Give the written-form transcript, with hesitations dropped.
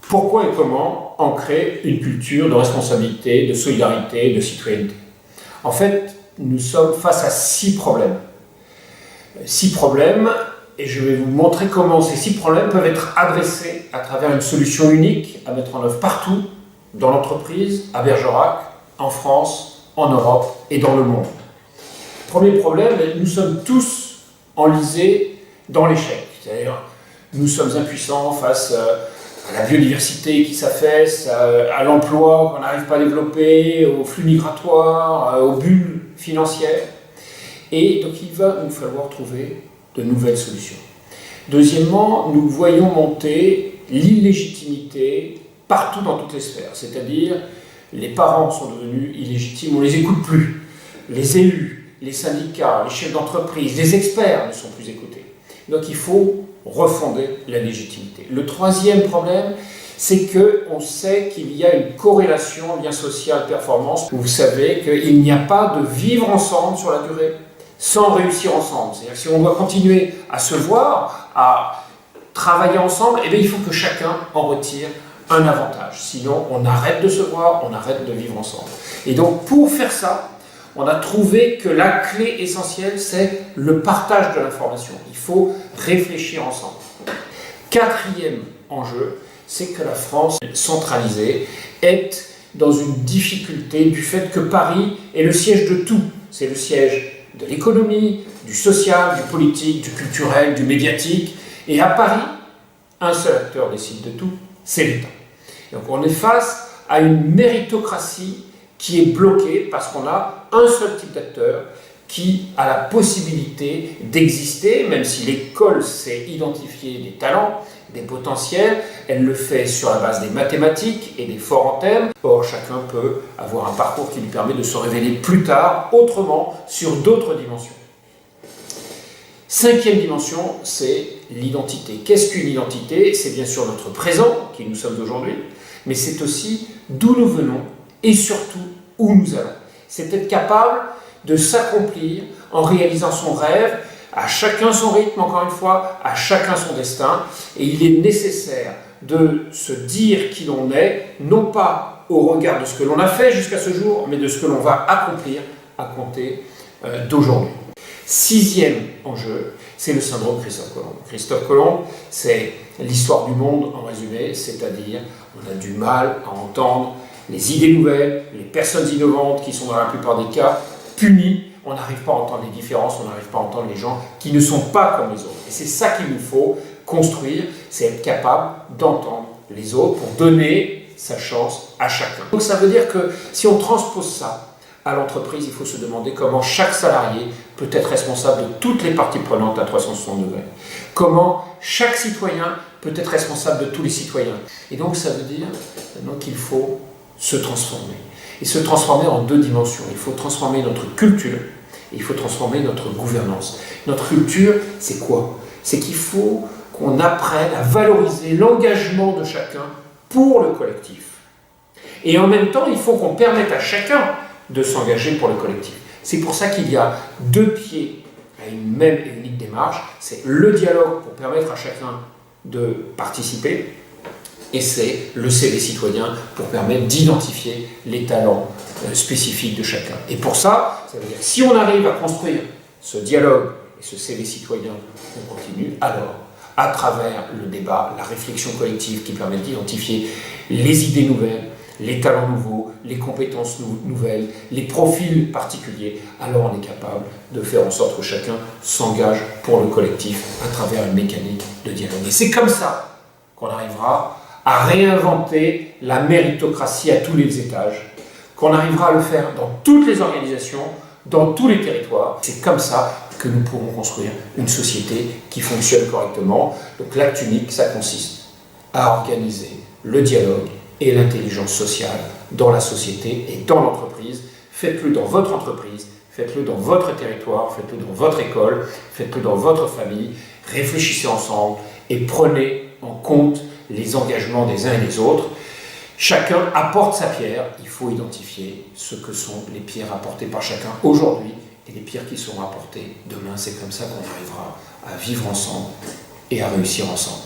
Pourquoi et comment ancrer une culture de responsabilité, de solidarité, de citoyenneté? En fait, nous sommes face à 6 problèmes. 6 problèmes, et je vais vous montrer comment ces 6 problèmes peuvent être adressés à travers une solution unique à mettre en œuvre partout, dans l'entreprise, à Bergerac, en France, en Europe et dans le monde. Premier problème, nous sommes tous enlisés dans l'échec. C'est-à-dire, nous sommes impuissants face à la biodiversité qui s'affaisse, à l'emploi qu'on n'arrive pas à développer, aux flux migratoires, aux bulles financières. Et donc il va nous falloir trouver de nouvelles solutions. Deuxièmement, nous voyons monter l'illégitimité partout dans toutes les sphères. C'est-à-dire, les parents sont devenus illégitimes, on ne les écoute plus. Les élus, les syndicats, les chefs d'entreprise, les experts ne sont plus écoutés. Donc il faut refonder la légitimité. Le troisième problème, c'est qu'on sait qu'il y a une corrélation lien social-performance. Vous savez qu'il n'y a pas de vivre ensemble sur la durée sans réussir ensemble. C'est-à-dire que si on doit continuer à se voir, à travailler ensemble, eh bien, il faut que chacun en retire un avantage. Sinon, on arrête de se voir, on arrête de vivre ensemble. Et donc, pour faire ça, on a trouvé que la clé essentielle, c'est le partage de l'information. Il faut réfléchir ensemble. Quatrième enjeu, c'est que la France centralisée est dans une difficulté du fait que Paris est le siège de tout. C'est le siège de l'économie, du social, du politique, du culturel, du médiatique. Et à Paris, un seul acteur décide de tout, c'est l'État. Donc on est face à une méritocratie qui est bloquée parce qu'on a un seul type d'acteur qui a la possibilité d'exister, même si l'école sait identifier des talents, des potentiels, elle le fait sur la base des mathématiques et des forts en thème. Or, chacun peut avoir un parcours qui lui permet de se révéler plus tard, autrement, sur d'autres dimensions. Cinquième dimension, c'est l'identité. Qu'est-ce qu'une identité? C'est bien sûr notre présent, qui nous sommes aujourd'hui, mais c'est aussi d'où nous venons et surtout où nous allons. C'est être capable de s'accomplir en réalisant son rêve, à chacun son rythme, encore une fois, à chacun son destin. Et il est nécessaire de se dire qui l'on est, non pas au regard de ce que l'on a fait jusqu'à ce jour, mais de ce que l'on va accomplir à compter d'aujourd'hui. Sixième enjeu, c'est le syndrome Christophe Colomb. Christophe Colomb, c'est l'histoire du monde en résumé, c'est-à-dire on a du mal à entendre les idées nouvelles, les personnes innovantes qui sont dans la plupart des cas punies. On n'arrive pas à entendre les différences, on n'arrive pas à entendre les gens qui ne sont pas comme les autres. Et c'est ça qu'il nous faut construire, c'est être capable d'entendre les autres pour donner sa chance à chacun. Donc ça veut dire que si on transpose ça à l'entreprise, il faut se demander comment chaque salarié peut être responsable de toutes les parties prenantes à 360 degrés. Comment chaque citoyen peut être responsable de tous les citoyens. Et donc ça veut dire qu'il faut se transformer. Et se transformer en 2 dimensions. Il faut transformer notre culture et il faut transformer notre gouvernance. Notre culture, c'est quoi? C'est qu'il faut qu'on apprenne à valoriser l'engagement de chacun pour le collectif. Et en même temps, il faut qu'on permette à chacun de s'engager pour le collectif. C'est pour ça qu'il y a 2 pieds à une même et unique démarche. C'est le dialogue pour permettre à chacun de participer, et c'est le CV citoyen pour permettre d'identifier les talents spécifiques de chacun. Et pour ça, ça veut dire si on arrive à construire ce dialogue et ce CV citoyen, on continue, alors à travers le débat, la réflexion collective qui permet d'identifier les idées nouvelles, les talents nouveaux, les compétences nouvelles, les profils particuliers, alors on est capable de faire en sorte que chacun s'engage pour le collectif à travers une mécanique de dialogue. Et c'est comme ça qu'on arrivera à réinventer la méritocratie à tous les étages, qu'on arrivera à le faire dans toutes les organisations, dans tous les territoires. C'est comme ça que nous pourrons construire une société qui fonctionne correctement. Donc l'acte unique, ça consiste à organiser le dialogue et l'intelligence sociale dans la société et dans l'entreprise. Faites-le dans votre entreprise, faites-le dans votre territoire, faites-le dans votre école, faites-le dans votre famille. Réfléchissez ensemble et prenez en compte les engagements des uns et des autres. Chacun apporte sa pierre, il faut identifier ce que sont les pierres apportées par chacun aujourd'hui et les pierres qui seront apportées demain. C'est comme ça qu'on arrivera à vivre ensemble et à réussir ensemble.